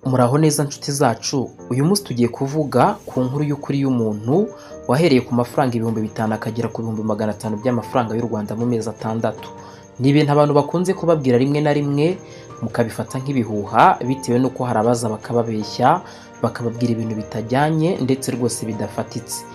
Muraho neza nshuti zacu, uyu munsi tugiye kuvuga ku nkuru y'ukuri y'umuntu wahereye ku mafaranga 5,000 akagera ku 500 by'amafaranga y'u Rwanda mu mezi atandatu. Ni ibintu abantu bakunze kubabwira rimwe na rimwe mukabifata nk'ibihuha bitewe nuko hari abaza bakababeshya bakababwira ibintu bitajyanye ndetse rwose bidafatitse.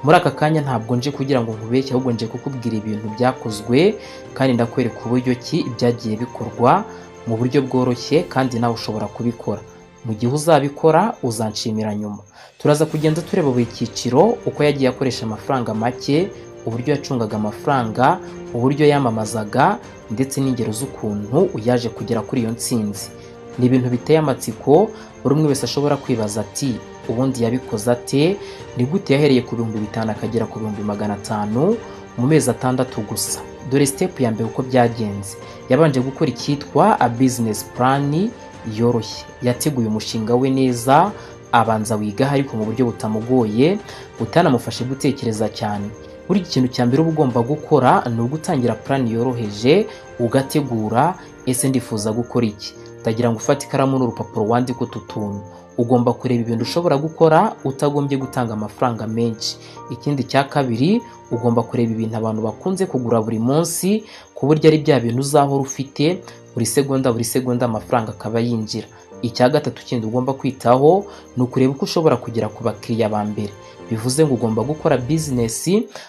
Muri aka kanya ntabwo nje kugira ngo nkubeshye, ahubwo nje kukubwira ibintu byakozwe kandi ndakwereka uburyo ki byagiye bikorwa mu buryo bworoshye kandi nawe ushobora kubikora. Mu gihe uzabikora uzanshimira nyuma. Turaza kugenda tureba buri cyiciro uko yagiye akoresha amafaranga make, uburyo yacungaga amafaranga, uburyo yamamazaga ndetse n'ingero z'ukuntu yaje kugera kuri iyo ntsinzi. Ni ibintu biteye amatsiko, buri umwe wese ashobora kwibaza ati ubundi yabikoze ate, ni gute yahereye ku 5,000 akagera ku 500 mu mezi atandatu gusa. Dore step ya mbere uko byagenze. Yabanje gukora icyitwa a business plan yoroshye. Yateguye umushinga we neza, abanza wiga ariko mu buryo butamugoye, butanamufashe gutekereza cyane. Buri ikintu cya mbere uba ugomba gukora ni ugutangira plan yoroheje, ugategura ese ndifuza gukora iki. Ndagira ngo ufate ikaramu n'urupapuro wandike utu tuntu. Ugomba kureba ibintu ushobora gukora utagombye gutanga amafaranga menshi. Ikindi cya kabiri, ugomba kureba ibintu abantu bakunze kugura buri munsi, ku buryo ari bya bintu uzahora ufite buri segonda amafaranga akaba yinjira. Icya gatatu kindi ugomba kwitaho ni ukureba uko ushobora kugera ku bakiriya ba mbere. Bivuze ngo ugomba gukora business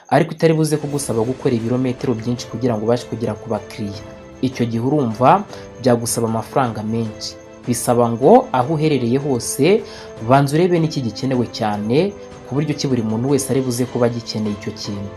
ariko itari buze kugusaba gukora ibirometero byinshi kugira ngo ubashe kugera ku bakiriya. Icyo gihe urumva byagusaba amafaranga menshi. Bisaba ngo aho uherereye hose banza urebe n'iki gikenewe cyane, ku buryo ki buri muntu wese ari buze kuba gikeneye icyo kintu.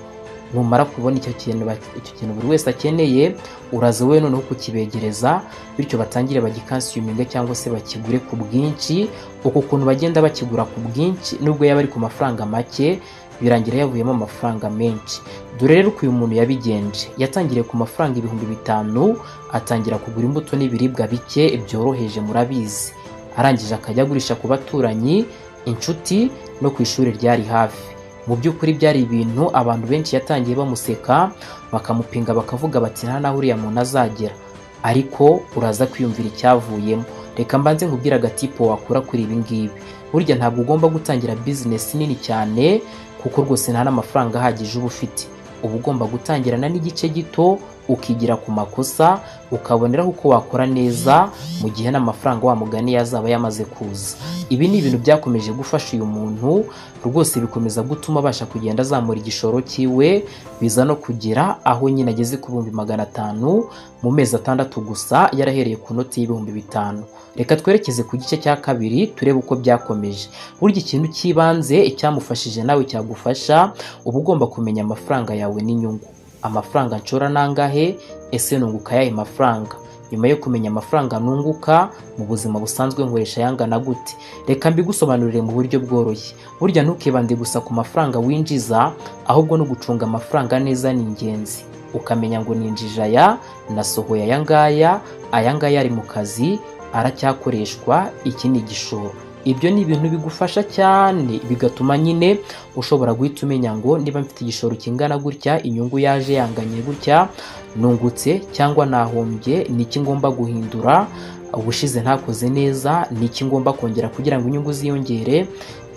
Numara kubona icyo kintu buri wese akeneye, uraza wowe noneho kukibegereza, bityo batangire bagikonsiyuminga cyangwa se bakigure ku bwinshi. Uko kuntu bagenda bakigura ku bwinshi nubwo yaba ari ku mafaranga make, birangira yavuyemo amafaranga menshi. Dore rero uko uyu muntu yabigenje. Yatangiriye ku mafaranga 5,000, atangira kugura imbuto n'ibiribwa bike byoroheje murabizi. Arangije akajya agurisha ku baturanyi, inshuti no ku ishuri ryari hafi. Mu by'ukuri byari ibintu abantu benshi yatangiye bamuseka, bakamupinga bakavuga bati nta naho uriya muntu azagera. Ariko uraza kwiyumvira icyavuyemo. Reka mbanze nkubwira agatipo wakura kuri ibi ngibi. Burya ntabwo ugomba gutangira business nini cyane kuko rwose nta n'amafaranga ahagije uba ufite. Uba ugomba gutangirana n'igice gito, ukigira ku makosa, ukaboneraho uko wakora neza mu gihe n'amafaranga wamugani yazaba yamaze kuza. Ibi ni ibintu byakomeje gufasha uyu muntu, rwose bikomeza gutuma abasha kugenda azamura igishoro cyiwe, biza no kugera aho nyine ageze ku 500 mu mezi atandatu gusa, yarahereye ku noti y'5,000. Reka twerekeze ku gice cya kabiri turebe uko byakomeje. Burya ikintu cy'ibanze icyamufashije nawe cyagufasha, uba ugomba kumenya amafaranga yawe n'inyungu. Amafaranga nshora nangahe, ese nunguka yahe mafaranga. Nyuma yo kumenya amafaranga nunguka mu buzima busanzwe nkoresha yangana gute, reka mbigusobanurire mu buryo bworoshye. Burya ntukibande gusa ku mafaranga winjiza, ahubwo no gucunga amafaranga neza ni ingenzi. Ukamenya ngo ninjije aya, nasohoye aya ngaya ari mu kazi, aracyakoreshwa, iki ni igishoro. Ibyo ni ibintu bigufasha cyane, bigatuma nyine ushobora guhita umenya ngo niba mfite igishoro kingana gutya, inyungu yaje yanganye gutya, nungutse cyangwa nahombye, niki ngomba guhindura, ubushize ntakoze neza, niki ngomba kongera kugira ngo inyungu ziyongere.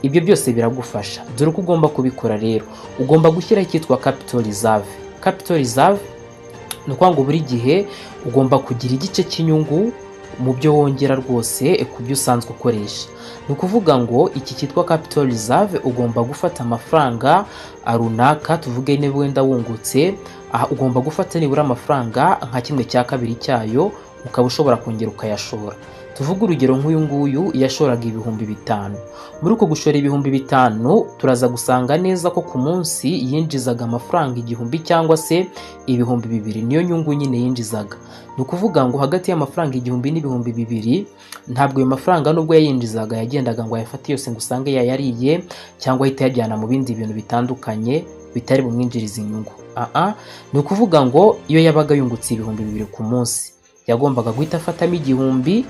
Ibyo byose biragufasha. Dore uko ugomba kubikora rero. Ugomba gushyiraho icyitwa capital reserve. Capital reserve ni ukuvuga ngo buri gihe ugomba kugira igice cy'inyungu mu byo wongera rwose ku byo usanzwe ukoresha. Ni ukuvuga ngo iki cyitwa capital reserve ugomba gufata amafaranga runaka, tuvuge niba wenda wungutse, ugomba gufata nibura amafaranga nka 1/2 cyayo, ukaba ushobora kongera ukayashora. Tuvuge urugero nk'uyu nguyu yashoraga 5,000. Muri uko gushora 5,000 turaza gusanga neza ko ku munsi yinjizaga amafaranga 1,000 cyangwa se 2,000. Niyo nyungu nyine yinjizaga. Ni ukuvuga ngo hagati y'amafaranga 1,000 n'2,000 ntabwo ayo mafaranga nubwo yayinjizaga yagendaga ngo ayafate yose ngo usange yayariye cyangwa ahita yajyana mu bindi bintu bitandukanye bitari bumwinjiriza inyungu. Ni ukuvuga ngo iyo yabaga yungutse 2,000 ku munsi, yagombaga guhita afatamo 1,000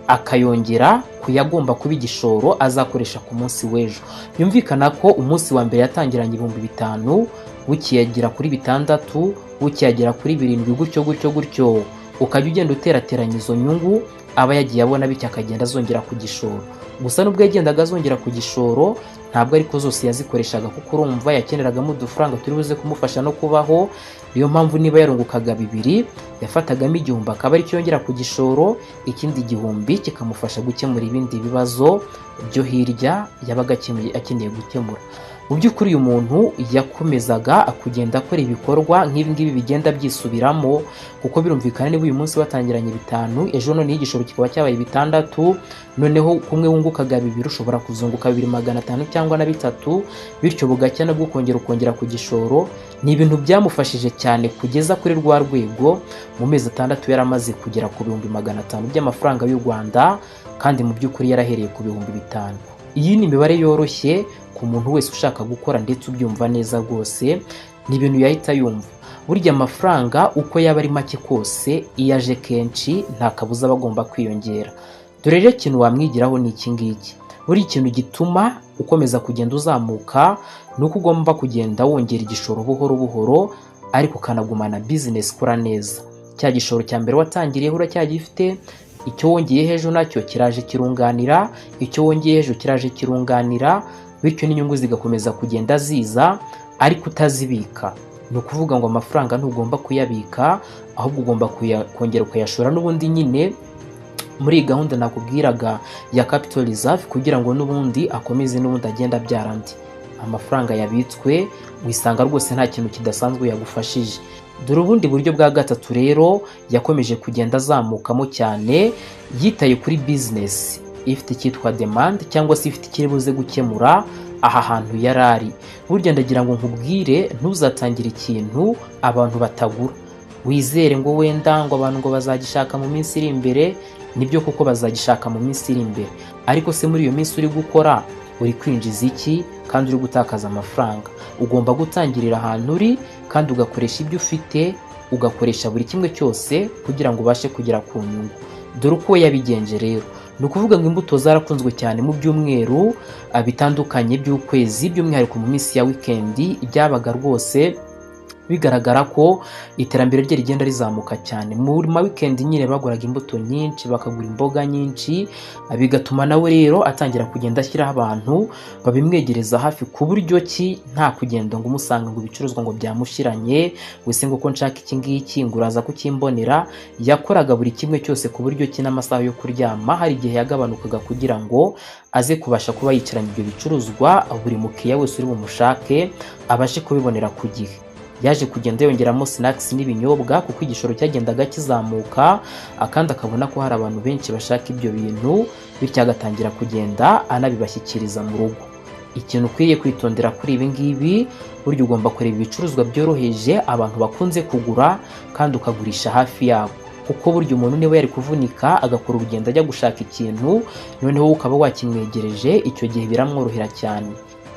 akayongera kuyagomba kuba igishoro azakoresha ku munsi w'ejo. Byumvikana ko umunsi wa mbere yatangiranye 5,000, bukiyagira kuri 6, bukiyagira kuri 7, gutyo ukajya ugenda uterateranya izo nyungu aba yagiye abona, bityo akagenda azongera ku gishoro. Gusa nubwo yagendaga azongera ku gishoro ntabwo ariko zose yazikoreshaga, kuko urumva yakeneragamo udufaranga turi buze kumufasha no kubaho. Niyo mpamvu niba yarungukaga 2 yafatagamo 1,000 akaba ari cyo yongera ku gishoro, ikindi 1,000 kikamufasha gukemura ibindi bibazo byo hirya yabaga akeneye gukemura. Mu by'ukuri uyu muntu yakomezaga kugenda akora ibikorwa nk'ibi ngibi bigenda byisubiramo, kuko birumvikana niba uyu munsi watangiranye 5, ejo none igishoro kikaba cyabaye 6, noneho kumwe wungukaga 2 ushobora kuzunguka 2,500 cyangwa na 3, bityo bugacya nabwo ukongera ku gishoro. Ni ibintu byamufashije cyane kugeza kuri rwa rwego mu mezi 6 yaramaze kugera ku 500 by'amafaranga y'u Rwanda, kandi mu by'ukuri yarahereye ku 5,000. Iyi ni imibare yoroshye ku muntu wese ushaka gukora ndetse ubyumva neza rwose, ni ibintu yahita yumva. Burya amafaranga uko yaba ari make kose, iyo aje kenshi nta kabuza bagomba kwiyongera. Dore rero ikintu wamwigiraho ni iki ngiki. Buri ikintu gituma ukomeza kugenda uzamuka ni uko ugomba kugenda wongera igishoro buhoro buhoro, ariko ukanagumana business ikora neza. Cya gishoro cya mbere watangiriyeho uracyagifite, icyo wongeye ejo nacyo kiraje kirunganira, icyo wongeye ejo kiraje kirunganira, bityo n'inyungu zigakomeza kugenda ziza, ariko utazibika. Ni ukuvuga ngo amafaranga ntugomba kuyabika, ahubwo ugomba kongera ukayashora n'ubundi nyine muri gahunda nakubwiraga ya capital reserve, kugira ngo n'ubundi akomeze n'ubundi agenda abyara andi. Amafaranga yabitswe wisanga rwose nta kintu kidasanzwe yagufashije. Dore ubundi buryo bwa gatatu rero yakomeje kugenda azamukamo cyane, yitaye kuri business ifite icyitwa demand cyangwa se ifite ikiribuze gukemura aha hantu yarari. Burya ndagira ngo nkubwire, ntuzatangire ikintu abantu batagura, wizere ngo wenda ngo abantu ngo bazagishaka mu minsi iri imbere. Nibyo kuko bazagishaka mu minsi iri imbere, ariko se muri iyo minsi uri gukora uri kwinjiza iki kandi uri gutakaza amafaranga? Ugomba gutangirira ahantu uri kandi ugakoresha ibyo ufite, ugakoresha buri kimwe cyose kugira ngo ubashe kugera ku nyungu. Dore uko yabigenje rero, ni ukuvuga ngo imbuto zarakunzwe cyane mu byumweru bitandukanye by'ukwezi, by'umwihariko mu minsi ya weekend byabaga rwose bigaragara ko iterambere rye rigenda rizamuka cyane. Mu ma weekend nyine baguraga imbuto nyinshi, bakagura imboga nyinshi, bigatuma nawe rero atangira kugenda ashyiraho abantu babimwegereza hafi, ku buryo ki nta kugenda ngo umusanga ngo ibicuruzwa ngo byamushiranye, wese ngo ko nshaka iki ngiki ngo uraza kukimbonera. Yakoraga buri kimwe cyose ku buryo ki n'amasaha yo kuryama hari igihe yagabanukaga kugira ngo aze kubasha kuba yicaranye ibyo bicuruzwa, buri mukiriya wese uri bumushake abashe kubibonera ku gihe. Yaje kugenda yongeramo snacks n'ibinyobwa kuko igishoro cyagendaga kizamuka, kandi akabona ko hari abantu benshi bashaka ibyo bintu, bityo agatangira kugenda anabibashyikiriza mu rugo. Ikintu ukwiye kwitondera kuri ibi ngibi, burya ugomba kureba ibicuruzwa byoroheje abantu bakunze kugura kandi ukagurisha hafi yabo, kuko burya umuntu niba yari kuvunika agakora urugendo ajya gushaka ikintu, noneho ukaba wakimwegereje, icyo gihe biramworohera cyane,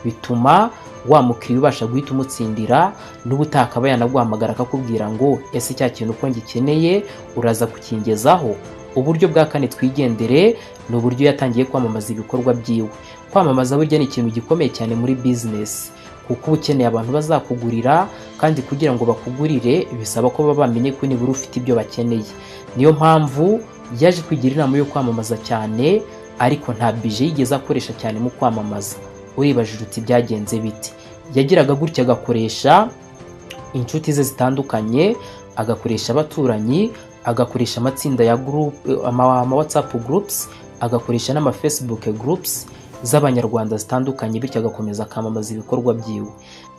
bituma wa mukiriya ubasha guhita umutsindira, n'ubutaha akaba yanaguhamagara akakubwira ngo ese cya kintu uko ngikeneye uraza kukingezaho. Uburyo bwa kane twigendere ni uburyo yatangiye kwamamaza ibikorwa byiwe. Kwamamaza burya ni ikintu gikomeye cyane muri business, kuko uba ukeneye abantu bazakugurira, kandi kugira ngo bakugurire bisaba ko baba bamenye ko nibura ufite ibyo bakeneye. Niyo mpamvu yaje kwigira inama yo kwamamaza cyane, ariko nta bije yigeze akoresha cyane mu kwamamaza. Uribajije uti byagenze biti? Yagiraga gutya, agakoresha inshuti ze zitandukanye, agakoresha abaturanyi, agakoresha amatsinda ya group, ama WhatsApp groups, agakoresha n'ama Facebook groups z'abanyarwanda zitandukanye, bityo agakomeza akamamaza ibikorwa byiwe.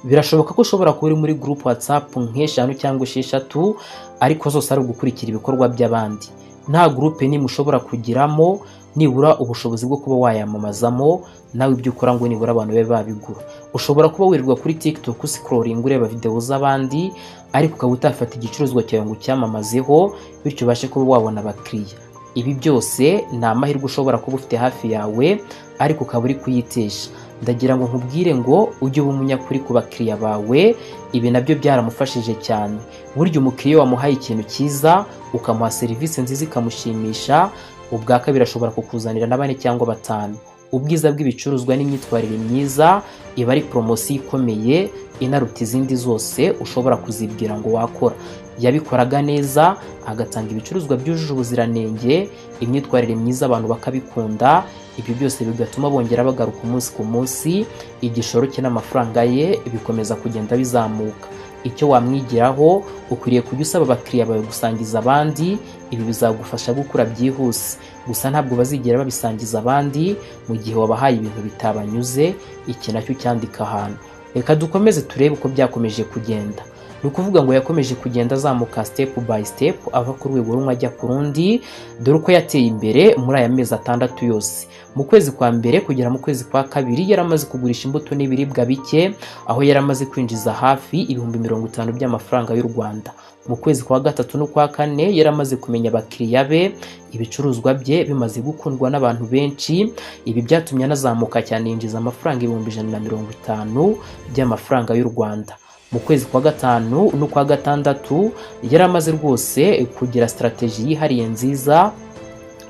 Birashoboka ko ushobora kuba uri muri group WhatsApp nk'eshanu cyangwa 6, ariko zose ari ugukurikira ibikorwa by'abandi. Nta groupe nimwe ushobora kugiramo nibura ubushobozi bwo kuba wayamamazamo nawe ibyo ukora ngo nibura abantu babe babigura. Ushobora kuba wirirwa kuri TikTok scrolling ureba video z'abandi, ariko ukaba utafata igicuruzwa cyawe ngo cyamamazeho, bityo ubashe kuba wabona abakiriya. Ibi byose ni amahirwe ushobora kuba ufite hafi yawe, ariko ukaba uri kuyitesha. Ndagira ngo nkubwire ngo ujye uba umunyakuri ku bakiriya bawe. Ibi nabyo byaramufashije cyane. Burya umukiriya wamuhaye ikintu cyiza, ukamuha serivisi nziza ikamushimisha, ubwa kabiri ashobora kukuzanira na 4 cyangwa 5. Ubwiza bw'ibicuruzwa n'imyitwarire myiza iba ari promosiyo ikomeye inaruta izindi zose ushobora kuzibwira ngo wakora. yabikoraga neza, agatanga ibicuruzwa byujuje ubuziranenge, imyitwarire myiza abantu bakabikunda, ibyo byose bigatuma bongera bagaruka umunsi ku munsi, igishoro cye n'amafaranga ye bikomeza kugenda bizamuka. Icyo wamwigiraho, ukwiriye kujya usaba abakiriya bawe gusangiza abandi, ibi bizagufasha gukura byihuse. Gusa ntabwo bazigera babisangiza abandi mu gihe wabahaye ibintu bitabanyuze, iki nacyo cyandika ahantu. Reka dukomeze turebe uko byakomeje kugenda. Ni ukuvuga ngo yakomeje kugenda azamuka step by step, ava ku rwego rumwe ajya ku rundi, dore uko yateye imbere muri aya mezi 6 yose. Mu kwezi kwa mbere kugera mu kwezi kwa kabiri yaramaze kugurisha imbuto n'ibiribwa bike, aho yaramaze kwinjiza hafi ibihumbi 50 by'amafaranga y'u Rwanda. Mu kwezi kwa gatatu no kwa kane yaramaze kumenya abakiriya be, ibicuruzwa bye bimaze gukundwa n'abantu benshi, ibi byatumye anazamuka cyane yinjiza amafaranga ibihumbi 150 by'amafaranga y'u Rwanda. Mu kwezi kwa gatanu no kwa gatandatu yaramaze rwose kugira strategy yihariye nziza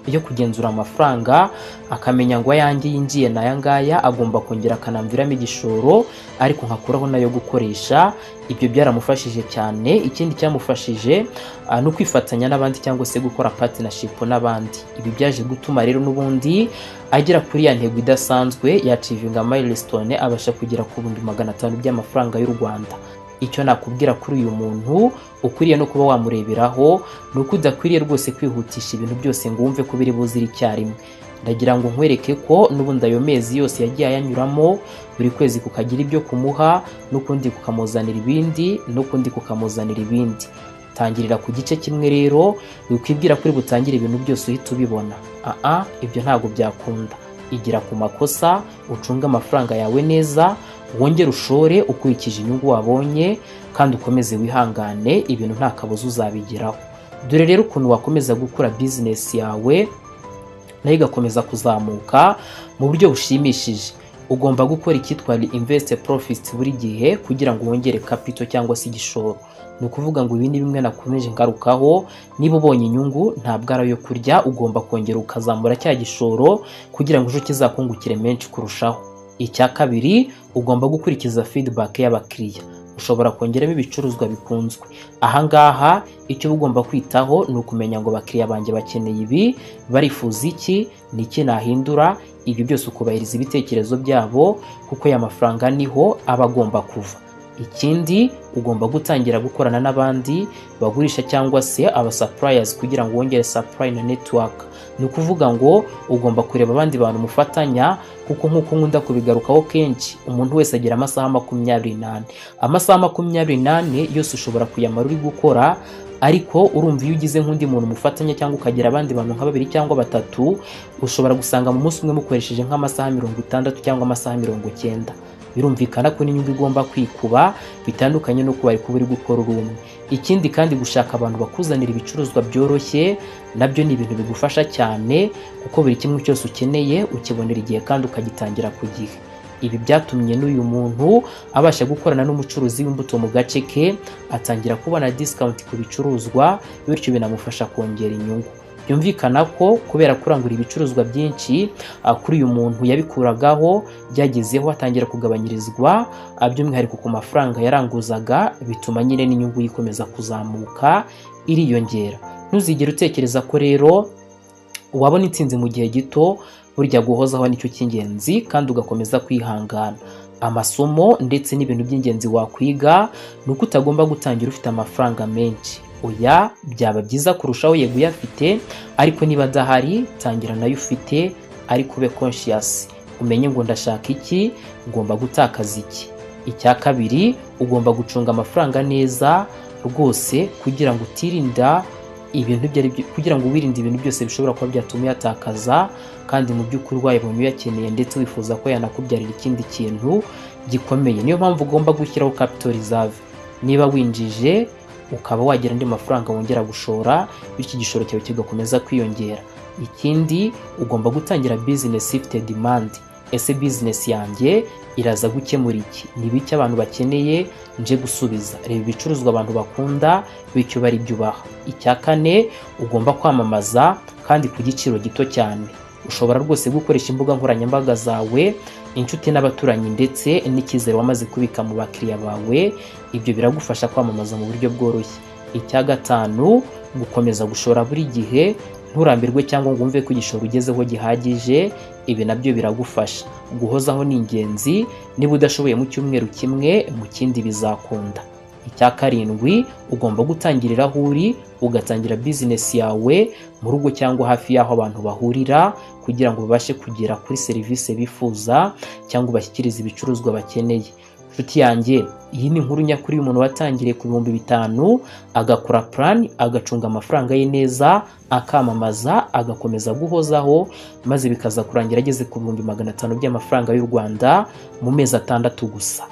yo kugenzura amafaranga, akamenya ngo ayanjye yinjiye n'aya ngaya agomba kongera akanamviramo igishoro, ariko nkakuraho nayo gukoresha. Ibyo byaramufashije cyane. Ikindi cyamufashije no kwifatanya n'abandi cyangwa se gukora partnership n'abandi. Ibi byaje gutuma rero n'ubundi agera kuri ya ntego idasanzwe, yacivinga milestone, abasha kugera ku 500 by'amafaranga y'u Rwanda. Icyo nakubwira kuri uyu muntu ukwiriye no kuba wamureberaho, nuko udakwiriye rwose kwihutisha ibintu byose ngo wumve ko biri buzira icyarimwe. Ndagira ngo nkwereke ko n'ubundi ayo mezi yose yagiye ayanyuramo, buri kwezi kukagira ibyo kumuha, n'ukundi kukamuzanira ibindi, n'ukundi kukamuzanira ibindi. Tangirira ku gice kimwe rero, wikwibwira kuri butangire ibintu byose uhita ubibona. Ibyo ntabwo byakunda. Igira ku makosa, ucunga amafaranga yawe neza, wongere ushore ukurikije inyungu wabonye, kandi ukomeze wihangane, ibintu nta kabuza uzabigeraho. Dore rero ukuntu wakomeza gukora business yawe nayo igakomeza kuzamuka mu buryo bushimishije. Ugomba gukora icyitwa invest profits buri gihe kugira ngo wongere capital cyangwa se igishoro. Ni ukuvuga ngo ibi ni bimwe nakomeje ngarukaho. Niba ubonye inyungu ntabwo ari yo kurya, ugomba kongera ukazamura cya gishoro kugira ngo ejo kizakungukire menshi kurushaho. Icya kabiri, ugomba gukurikiza feedback y'abakiriya. Ushobora kongeramo ibicuruzwa bikunzwe. Ahangaha icyo ugomba kwitaho ni ukumenya ngo abakiriya banjye bakeneye ibi, barifuza iki, niki nahindura. Ibyo byose ukubahiriza ibitekerezo byabo, kuko ya mafaranga niho aba agomba kuva. Ikindi, ugomba gutangira gukorana n'abandi bagurisha cyangwa se aba suppliers kugira ngo wongere supply na network. Ni ukuvuga ngo ugomba kureba abandi bantu mufatanya, kuko nk'uko nkunda kubigarukaho kenshi, umuntu wese agira amasaha 28. Amasaha 28 yose ushobora kuyamara uri gukora, ariko urumva iyo ugize nk'undi muntu mufatanya cyangwa ukagira abandi bantu nka 2 cyangwa 3, ushobora gusanga mu munsi umwe mukoresheje nk'amasaha 60 cyangwa amasaha 90. Birumvikana ko n'inyungu igomba kwikuba, bitandukanye no kuba uri gukora urumwe. Ikindi kandi, gushaka abantu bakuzanira ibicuruzwa byoroshye nabyo ni ibintu bigufasha cyane, kuko buri kimwe cyose ukeneye ukibonera igihe kandi ukagitangira ku gihe. Ibi byatumye n'uyu muntu abasha gukorana n'umucuruzi w'imbuto mu gace ke, atangira kubona discount ku bicuruzwa, bityo binamufasha kongera inyungu. Byumvikana ko kubera kurangura ibicuruzwa byinshi, kuri uyu muntu yabikuragaho, byagezeho atangira kugabanyirizwa, by'umwihariko ku mafaranga yaranguzaga, bituma nyine n'inyungu yikomeza kuzamuka iriyongera. Ntuzigere utekereza ko rero wabona intsinzi mu gihe gito, burya guhozaho nicyo cy'ingenzi, kandi ugakomeza kwihangana. Amasomo ndetse n'ibintu by'ingenzi wakwiga ni uko utagomba gutangira ufite amafaranga menshi. Oya, byaba byiza kurushaho yego uyafite, ariko niba adahari tangira nayo ufite, ariko ube conscious, umenye ngo ndashaka iki, ngomba gutakaza iki. Icya kabiri, ugomba gucunga amafaranga neza rwose kugira ngo utirinda kugira ngo wirinde ibintu byose bishobora kuba byatuma uyatakaza, kandi mu by'ukuri wayibonye uyakeneye ndetse wifuza ko yanakubyarira ikindi kintu gikomeye. Niyo mpamvu ugomba gushyiraho capital reserve. Niba winjije ukaba wagira andi mafaranga wongera gushora, bityo igishoro cyawe kigakomeza kwiyongera. Ikindi, ugomba gutangira business ifite demand. Ese business yanjye iraza gukemura iki? Ni biki abantu bakeneye nje gusubiza? Reba ibicuruzwa abantu bakunda, bityo bari byo ubaha. Icya kane, ugomba kwamamaza kandi ku giciro gito cyane. Ushobora rwose gukoresha imbuga nkoranyambaga zawe, inshuti n'abaturanyi ndetse n'icyizere wamaze kubika mu bakiriya bawe. Ibyo biragufasha kwamamaza mu buryo bworoshye. Icya gatanu, gukomeza gushora buri gihe, nturambirwe cyangwa ngo wumve ko igishoro ugezeho gihagije. Ibi nabyo biragufasha. Guhozaho ni ingenzi, niba udashoboye mu cyumweru kimwe, mu kindi bizakunda. Icya karindwi, ugomba gutangirira aho uri, ugatangira bizinesi yawe mu rugo cyangwa hafi y'aho abantu bahurira, kugira ngo babashe kugera kuri serivisi bifuza cyangwa ubashyikirize ibicuruzwa bakeneye. Nshuti yanjye, iyi ni inkuru nyakuri y'umuntu watangiriye ku 5,000, agakora plan, agacunga amafaranga ye neza, akamamaza, agakomeza guhozaho, maze bikaza kurangira ageze ku 500 by'amafaranga y'u Rwanda mu mezi 6 gusa.